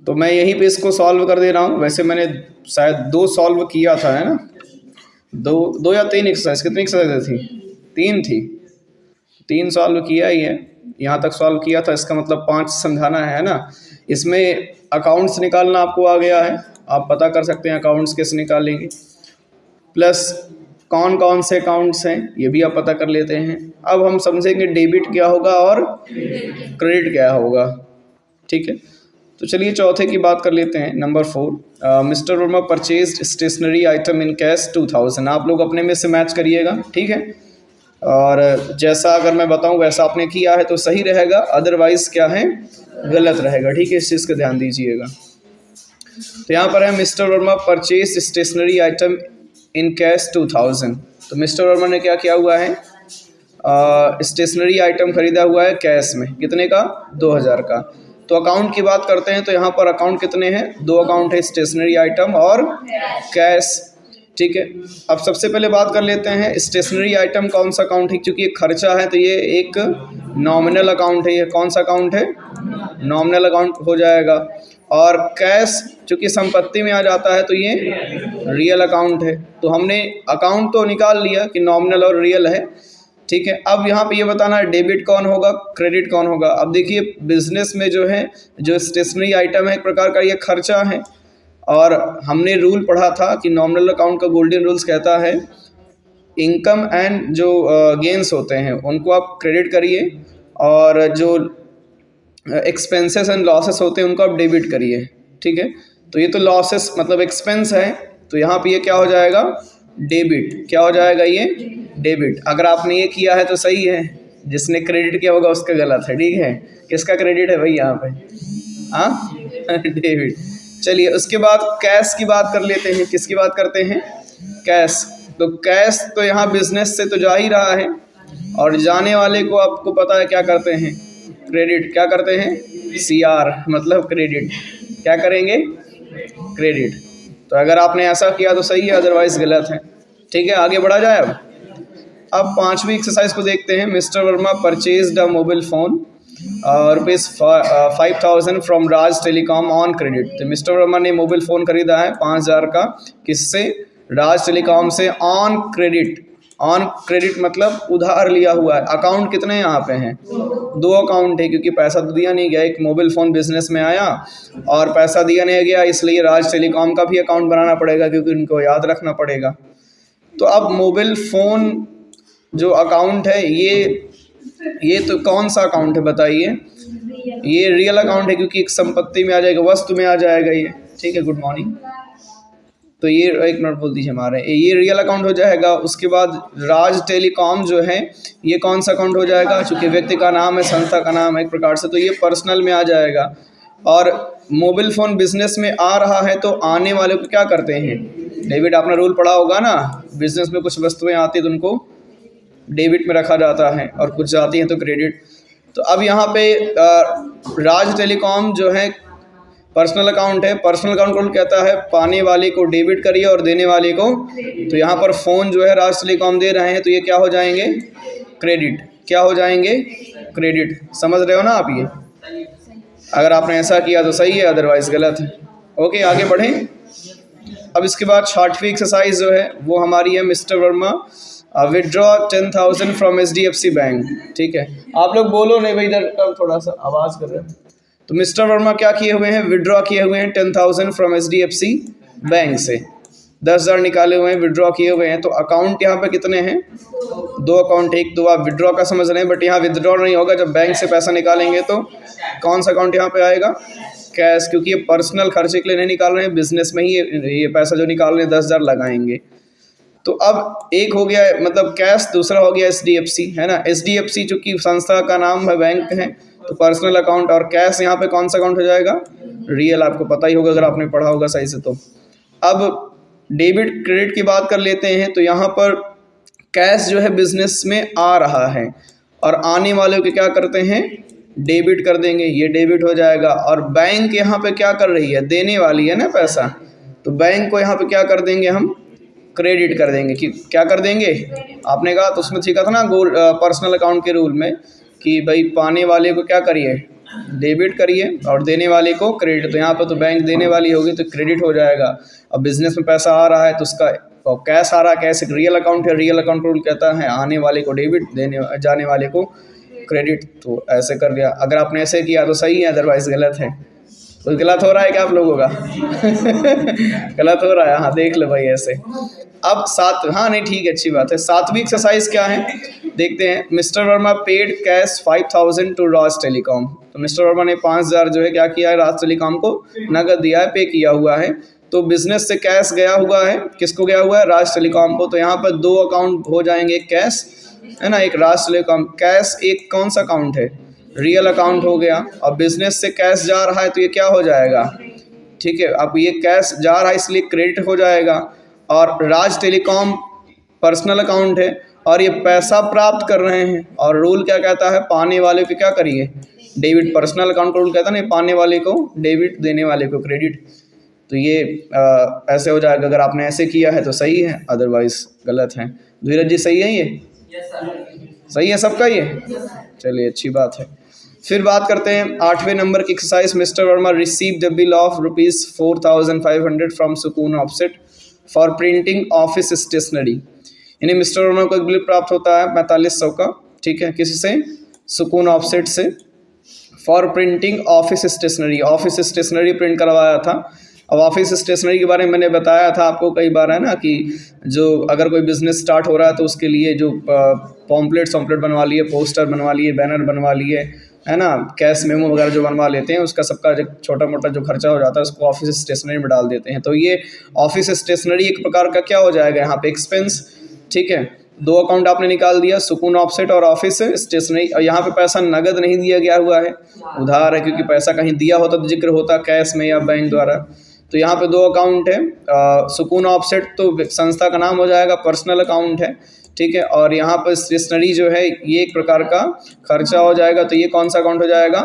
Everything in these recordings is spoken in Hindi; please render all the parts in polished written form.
तो मैं यहीं पे इसको सॉल्व कर दे रहा हूँ। वैसे मैंने शायद 2 सॉल्व किया था, है ना, 2 या 3 एक्सरसाइज, कितनी एक्सरसाइज थी? 3 थी, 3 सॉल्व किया ही है, यहाँ तक सॉल्व किया था, इसका मतलब 5 समझाना है ना। इसमें अकाउंट्स निकालना आपको आ गया है, आप पता कर सकते हैं अकाउंट्स कैसे निकालेंगे, प्लस कौन कौन से अकाउंट्स हैं ये भी आप पता कर लेते हैं। अब हम समझेंगे डेबिट क्या होगा और क्रेडिट क्या होगा, ठीक है। तो चलिए चौथे की बात कर लेते हैं, number 4। Mister Verma purchased stationery item in cash 2000। आप लोग अपने में से मैच करिएगा, ठीक है, और जैसा अगर मैं बताऊं वैसा आपने किया है तो सही रहेगा, अदरवाइज क्या है, गलत रहेगा, ठीक है, इस चीज़ का ध्यान दीजिएगा। तो यहाँ पर है mister Verma purchase stationery item in cash 2000। तो मिस्टर वर्मा ने क्या किया हुआ है, स्टेशनरी आइटम खरीदा हुआ है कैश में, कितने का, 2000 का। तो अकाउंट की बात करते हैं, तो यहाँ पर अकाउंट कितने हैं, 2 अकाउंट है, स्टेशनरी आइटम और कैश, ठीक है। अब सबसे पहले बात कर लेते हैं स्टेशनरी आइटम कौन सा अकाउंट है, क्योंकि ये खर्चा है तो ये एक नॉमिनल अकाउंट है, ये कौन सा अकाउंट है, नॉमिनल अकाउंट हो जाएगा। और कैश चूँकि संपत्ति में आ जाता है तो ये रियल अकाउंट है। तो हमने अकाउंट तो निकाल लिया कि नॉमिनल और रियल है, ठीक है। अब यहाँ पे ये बताना है डेबिट कौन होगा, क्रेडिट कौन होगा। अब देखिए बिजनेस में जो है, जो स्टेशनरी आइटम है एक प्रकार का ये खर्चा है, और हमने रूल पढ़ा था कि नॉमिनल अकाउंट का गोल्डन रूल्स कहता है इनकम एंड जो गेंस होते हैं उनको आप क्रेडिट करिए, और जो एक्सपेंसेस एंड लॉसेस होते हैं उनको आप डेबिट करिए, ठीक है। तो ये तो लॉसेस मतलब एक्सपेंस है, तो यहाँ पे ये क्या हो जाएगा, डेबिट, क्या हो जाएगा, ये डेबिट। अगर आपने ये किया है तो सही है, जिसने क्रेडिट किया होगा उसका गलत है, ठीक है। किसका क्रेडिट है भाई यहाँ पे, हाँ डेबिट। चलिए उसके बाद कैश की बात कर लेते हैं, किसकी बात करते हैं, कैश। तो कैश तो यहाँ बिजनेस से तो जा ही रहा है, और जाने वाले को आपको पता है क्या करते हैं, क्रेडिट, क्या करते हैं, CR मतलब क्रेडिट, क्या करेंगे, क्रेडिट। तो अगर आपने ऐसा किया तो सही है, अदरवाइज गलत है, ठीक है। आगे बढ़ा जाए। अब 5वीं एक्सरसाइज को देखते हैं। Mister Verma purchased a mobile phone rupees 5000 from Raj telecom on credit. तो मिस्टर वर्मा ने मोबाइल फ़ोन खरीदा है 5000 का, किससे, राज टेलीकॉम से, ऑन क्रेडिट। ऑन क्रेडिट मतलब उधार लिया हुआ है। अकाउंट कितने यहाँ पे हैं, 2 अकाउंट है, क्योंकि पैसा तो दिया नहीं गया, एक मोबाइल फ़ोन बिजनेस में आया और पैसा दिया नहीं गया, इसलिए राज टेलीकॉम का भी अकाउंट बनाना पड़ेगा, क्योंकि उनको याद रखना पड़ेगा। तो अब मोबाइल फ़ोन जो अकाउंट है ये तो कौन सा अकाउंट है बताइए, ये रियल अकाउंट है, क्योंकि एक संपत्ति में आ जाएगा, वस्तु में आ जाएगा ये, ठीक है। Good morning. तो ये एक मिनट बोल दीजिए, हमारे ये रियल अकाउंट हो जाएगा। उसके बाद राज टेलीकॉम जो है ये कौन सा अकाउंट हो जाएगा, चूँकि व्यक्ति का नाम है, संस्था का नाम है एक प्रकार से, तो ये पर्सनल में आ जाएगा। और मोबाइल फ़ोन बिजनेस में आ रहा है तो आने वाले को क्या करते हैं, डेबिट। आपने रूल पढ़ा होगा ना, बिजनेस में कुछ वस्तुएं आती हैं तो उनको डेबिट में रखा जाता है, और कुछ जाती हैं तो क्रेडिट। तो अब यहाँ पे राज टेलीकॉम जो है पर्सनल अकाउंट है। पर्सनल अकाउंट कौन कहता है, पाने वाले को डेबिट करिए और देने वाले को, तो यहाँ पर फ़ोन जो है राज टेलीकॉम दे रहे हैं, तो ये क्या हो जाएंगे, क्रेडिट। क्या हो जाएंगे, क्रेडिट। समझ रहे हो ना आप ये, अगर आपने ऐसा किया तो सही है, अदरवाइज गलत है। ओके आगे बढ़ें। अब इसके बाद 6वीं एक्सरसाइज जो है वो हमारी है mister Verma withdraw 10,000 from HDFC bank, ठीक है। आप लोग बोलो नहीं भाई, इधर थोड़ा सा आवाज़ कर रहे हैं। तो मिस्टर वर्मा क्या किए हुए हैं, विड्रॉ किए हुए हैं 10,000 फ्रॉम HDFC बैंक से, 10,000 निकाले हुए हैं, विड्रॉ किए हुए हैं। तो अकाउंट यहाँ पे कितने हैं, 2 अकाउंट, एक तो आप विड्रॉ का समझ रहे हैं, बट यहाँ विड्रॉ नहीं होगा, जब बैंक से पैसा निकालेंगे तो कौन सा अकाउंट यहाँ पे आएगा, कैश, क्योंकि ये पर्सनल खर्चे के लिए नहीं निकाल रहे हैं, बिजनेस में ही ये पैसा जो निकाल रहे हैं 10,000 लगाएंगे। तो अब एक हो गया मतलब कैश, दूसरा हो गया HDFC, है ना। HDFC चूँकि संस्था का नाम है, बैंक है, तो पर्सनल अकाउंट, और कैश यहाँ पे कौन सा अकाउंट हो जाएगा, रियल। आपको पता ही होगा अगर आपने पढ़ा होगा सही से। तो अब डेबिट क्रेडिट की बात कर लेते हैं। तो यहाँ पर कैश जो है बिजनेस में आ रहा है, और आने वाले को क्या करते हैं, डेबिट कर देंगे, ये डेबिट हो जाएगा। और बैंक यहाँ पे क्या कर रही है, देने वाली है ना पैसा, तो बैंक को यहाँ पे क्या कर देंगे, हम क्रेडिट कर देंगे। कि क्या कर देंगे, आपने कहा तो उसमें सीखा था ना पर्सनल अकाउंट के रूल में कि भाई पाने वाले को क्या करिए, डेबिट करिए और देने वाले को क्रेडिट। तो यहाँ पर तो बैंक देने वाली होगी तो क्रेडिट हो जाएगा। अब बिजनेस में पैसा आ रहा है तो उसका कैश आ रहा है, कैश एक रियल अकाउंट है, रियल अकाउंट रूल कहता है आने वाले को डेबिट, देने जाने वाले को क्रेडिट। तो ऐसे कर लिया। अगर आपने ऐसे किया तो सही है, अदरवाइज गलत है। कुछ गलत हो रहा है क्या आप लोगों का? गलत हो रहा है, हाँ देख लो भाई ऐसे। अब हाँ नहीं ठीक है, अच्छी बात है। 7वीं एक्सरसाइज क्या है देखते हैं। Mister Verma paid cash 5000 to Raj telecom. तो मिस्टर वर्मा ने 5000 जो है क्या किया है, राज टेलीकॉम को नगद दिया है, पे किया हुआ है। तो बिजनेस से कैश गया हुआ है, किसको गया हुआ है, राज टेलीकॉम को। तो यहाँ पर 2 अकाउंट हो जाएंगे, एक कैश है ना, एक राज टेलीकॉम। कैश एक कौन सा अकाउंट है, रियल अकाउंट हो गया। और बिजनेस से कैश जा रहा है तो ये क्या हो जाएगा, ठीक है। अब ये कैश जा रहा है इसलिए क्रेडिट हो जाएगा। और राज टेलीकॉम पर्सनल अकाउंट है और ये पैसा प्राप्त कर रहे हैं। और रूल क्या कहता है, पाने वाले को क्या करिए, डेबिट। पर्सनल अकाउंट का रूल कहता है ना, पाने वाले को डेबिट, देने वाले को क्रेडिट। तो ये ऐसे हो जाएगा। अगर आपने ऐसे किया है तो सही है, अदरवाइज गलत है। धीरज जी सही है ये? सही है सबका ये? चलिए अच्छी बात है। फिर बात करते हैं 8वें नंबर की exercise. Mister Verma received the bill of ₹4500 from Sukoon offset for printing office stationery. यानी मिस्टर वर्मा को एक बिल प्राप्त होता है 4500 का, ठीक है, किसी से, सुकून ऑफसेट से, for printing office stationery. Office stationery print करवाया था। अब ऑफिस स्टेशनरी के बारे में मैंने बताया था आपको कई बार, है ना, कि जो अगर कोई बिज़नेस स्टार्ट हो रहा है तो उसके लिए जो पॉम्पलेट बनवा लिए, पोस्टर बनवा लिए, बैनर बनवा लिए, है ना, कैश मेमो वगैरह जो बनवा लेते हैं, उसका सबका जो छोटा मोटा जो खर्चा हो जाता है उसको ऑफिस स्टेशनरी में डाल देते हैं। तो ये ऑफिस स्टेशनरी एक प्रकार का क्या हो जाएगा यहाँ पे, एक्सपेंस, ठीक है। 2 अकाउंट आपने निकाल दिया, सुकून ऑफसेट और ऑफिस स्टेशनरी। और यहाँ पे पैसा नगद नहीं दिया गया हुआ है, उधार है, क्योंकि पैसा कहीं दिया होता तो जिक्र होता कैश में या बैंक द्वारा। तो यहाँ पे 2 अकाउंट है। सुकून ऑफसेट तो संस्था का नाम हो जाएगा, पर्सनल अकाउंट है, ठीक है। और यहाँ पर स्टेशनरी जो है ये एक प्रकार का खर्चा हो जाएगा। तो ये कौन सा अकाउंट हो जाएगा,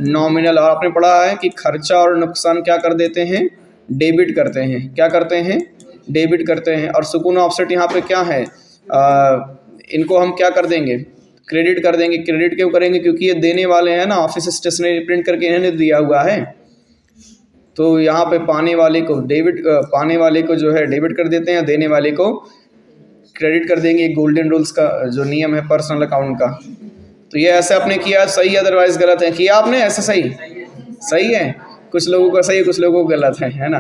नॉमिनल। और आपने पढ़ा है कि खर्चा और नुकसान क्या कर देते हैं, डेबिट करते हैं। क्या करते हैं, डेबिट करते हैं। और सुकून ऑफसेट यहाँ पे क्या है, इनको हम क्या कर देंगे, क्रेडिट कर देंगे। क्रेडिट क्यों करेंगे, क्योंकि ये देने वाले हैं ना, ऑफिस स्टेशनरी प्रिंट करके इन्होंने दिया हुआ है। तो यहाँ पे पाने वाले को डेबिट, पाने वाले को जो है डेबिट कर देते हैं, देने वाले को क्रेडिट कर देंगे। गोल्डन रूल्स का जो नियम है पर्सनल अकाउंट का। तो ये ऐसे आपने किया सही, अदरवाइज गलत है। किया आपने ऐसे सही, सही है। कुछ लोगों का सही है, कुछ लोगों को गलत है ना।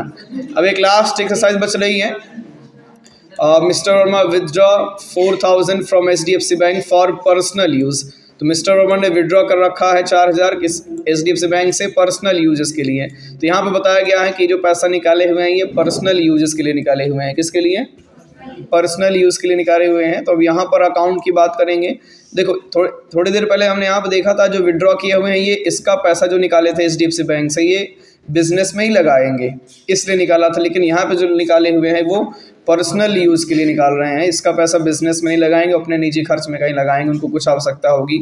अब एक लास्ट एक्सरसाइज बच रही है। Mister Verma withdraw 4000 from HDFC bank for personal use. तो मिस्टर वर्मा ने विड्रॉ कर रखा है 4000 किस HDFC बैंक से पर्सनल यूजेस के लिए। तो यहाँ पे बताया गया है कि जो पैसा निकाले हुए हैं ये पर्सनल यूजेस के लिए निकाले हुए हैं। किसके लिए, पर्सनल यूज़ के लिए निकाले हुए हैं। तो अब यहाँ पर अकाउंट की बात करेंगे। देखो थोड़ी देर पहले हमने यहाँ पर देखा था जो विड्रॉ किए हुए हैं ये, इसका पैसा जो निकाले थे HDFC बैंक से ये बिजनेस में ही लगाएंगे इसलिए निकाला था। लेकिन यहाँ पे जो निकाले हुए हैं वो पर्सनल यूज़ के लिए निकाल रहे हैं। इसका पैसा बिजनेस में नहीं लगाएंगे, अपने निजी खर्च में कहीं लगाएंगे, उनको कुछ आवश्यकता होगी।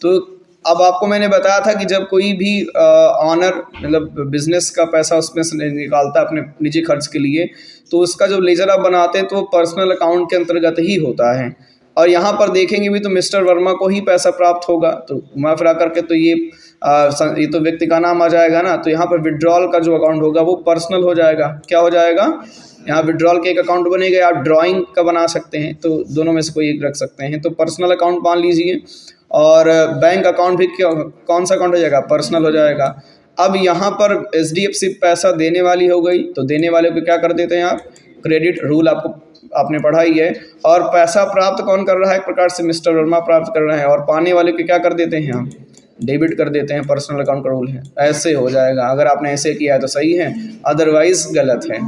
तो अब आपको मैंने बताया था कि जब कोई भी ऑनर मतलब बिजनेस का पैसा उसमें से निकालता है अपने निजी खर्च के लिए, तो उसका जो लेजर आप बनाते हैं तो वो पर्सनल अकाउंट के अंतर्गत ही होता है। और यहाँ पर देखेंगे भी तो मिस्टर वर्मा को ही पैसा प्राप्त होगा। तो घुमा फिरा करके तो ये तो व्यक्ति का नाम आ जाएगा ना। तो यहाँ पर विड्रॉल का जो अकाउंट होगा वो पर्सनल हो जाएगा। क्या हो जाएगा, यहाँ विड्रॉल के एक अकाउंट बनेगा, आप ड्राइंग का बना सकते हैं, तो दोनों में से कोई एक रख सकते हैं। तो पर्सनल अकाउंट मान लीजिए। और बैंक अकाउंट भी कौन सा अकाउंट हो जाएगा, पर्सनल हो जाएगा। अब यहाँ पर HDFC पैसा देने वाली हो गई, तो देने वाले को क्या कर देते हैं आप, क्रेडिट। रूल आपने पढ़ा ही है। और पैसा प्राप्त कौन कर रहा है, एक प्रकार से मिस्टर वर्मा प्राप्त कर रहे हैं। और पाने वाले को क्या कर देते हैं हम, डेबिट कर देते हैं। पर्सनल अकाउंट का रूल है, ऐसे हो जाएगा। अगर आपने ऐसे किया है तो सही है, अदरवाइज गलत है।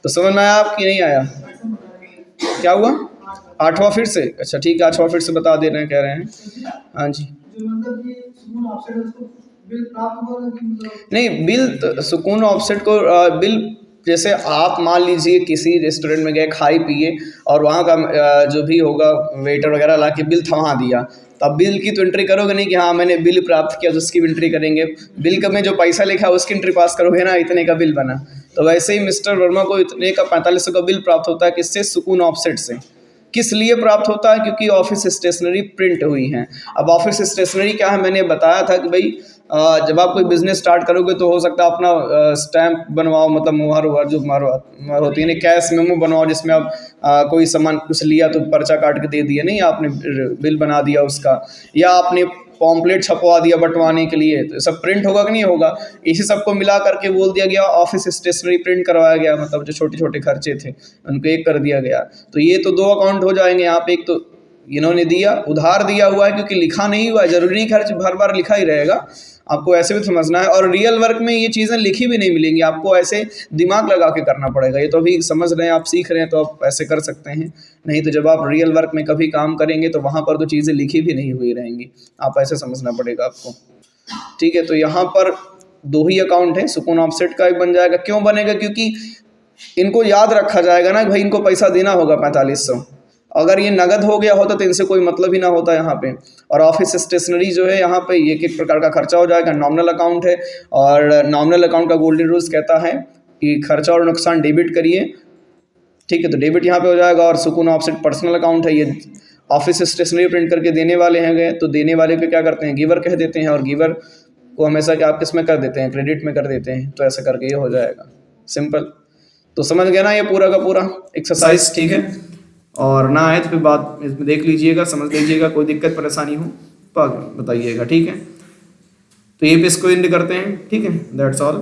तो समझ में आया आपकी, नहीं आया, क्या हुआ, 8वां फिर से, अच्छा ठीक है 8वां फिर से बता दे रहे हैं, कह रहे हैं। हाँ जी, नहीं बिल सुकून ऑफसेट को बिल, जैसे आप मान लीजिए किसी रेस्टोरेंट में गए, खाई पिए और वहाँ का जो भी होगा वेटर वगैरह ला के बिल थमा दिया, तो अब बिल की तो एंट्री करोगे नहीं कि हाँ मैंने बिल प्राप्त किया, तो उसकी भी एंट्री करेंगे। बिल का में जो पैसा लिखा है उसकी एंट्री पास करोगे ना, इतने का बिल बना। तो वैसे ही मिस्टर वर्मा को इतने का 4500 का बिल प्राप्त होता है, किससे, सुकून ऑफसेट से। किस लिए प्राप्त होता है, क्योंकि ऑफिस स्टेशनरी प्रिंट हुई है। अब ऑफिस स्टेशनरी क्या है, मैंने बताया था कि भाई जब आप कोई बिजनेस स्टार्ट करोगे तो हो सकता है अपना स्टैंप बनवाओ, मतलब मुहर वुहर जो मुहर होती है ना, कैश मेमो बनवाओ जिसमें आप कोई सामान कुछ लिया तो पर्चा काट के दे दिया, नहीं आपने बिल बना दिया उसका, या आपने पॉम्पलेट छपवा दिया बंटवाने के लिए, तो सब प्रिंट होगा कि नहीं होगा। इसी सबको मिला करके बोल दिया गया ऑफिस स्टेशनरी प्रिंट करवाया गया, मतलब जो छोटे छोटे खर्चे थे उनको एक कर दिया गया। तो ये तो 2 अकाउंट हो जाएंगे यहाँ पे। एक तो इन्होंने दिया, उधार दिया हुआ है क्योंकि लिखा नहीं हुआ है, जरूरी नहीं खर्च हर बार लिखा ही रहेगा, आपको ऐसे भी समझना है। और रियल वर्क में ये चीज़ें लिखी भी नहीं मिलेंगी, आपको ऐसे दिमाग लगा के करना पड़ेगा। ये तो अभी समझ रहे हैं आप, सीख रहे हैं, तो आप ऐसे कर सकते हैं, नहीं तो जब आप रियल वर्क में कभी काम करेंगे तो वहाँ पर तो चीज़ें लिखी भी नहीं हुई रहेंगी, आप ऐसे समझना पड़ेगा आपको। ठीक है, तो यहाँ पर 2 ही अकाउंट है, सुकून ऑफसेट का एक बन जाएगा। क्यों बनेगा? क्योंकि इनको याद रखा जाएगा ना भाई इनको पैसा देना होगा 4500। अगर ये नगद हो गया होता तो इनसे कोई मतलब ही ना होता यहाँ पे। और ऑफिस स्टेशनरी जो है यहाँ पे एक एक प्रकार का खर्चा हो जाएगा, नॉमिनल अकाउंट है, और नॉमिनल अकाउंट का गोल्डन रूल्स कहता है कि खर्चा और नुकसान डेबिट करिए। ठीक है, तो डेबिट यहाँ पे हो जाएगा। और सुकून ऑफसेट पर्सनल अकाउंट है, ये ऑफिस स्टेशनरी प्रिंट करके देने वाले हैं गए, तो देने वाले को क्या करते हैं, गिवर कह देते हैं, और गिवर को हमेशा क्या आप किस में कर देते हैं, क्रेडिट में कर देते हैं। तो ऐसा करके ये हो जाएगा सिंपल। तो समझ गया ना ये पूरा का पूरा एक्सरसाइज? ठीक है, और ना आए तो फिर बात इसमें देख लीजिएगा, समझ लीजिएगा, कोई दिक्कत परेशानी हो तो बताइएगा। ठीक है, तो ये पे इसको एंड करते हैं। ठीक है, दैट्स ऑल।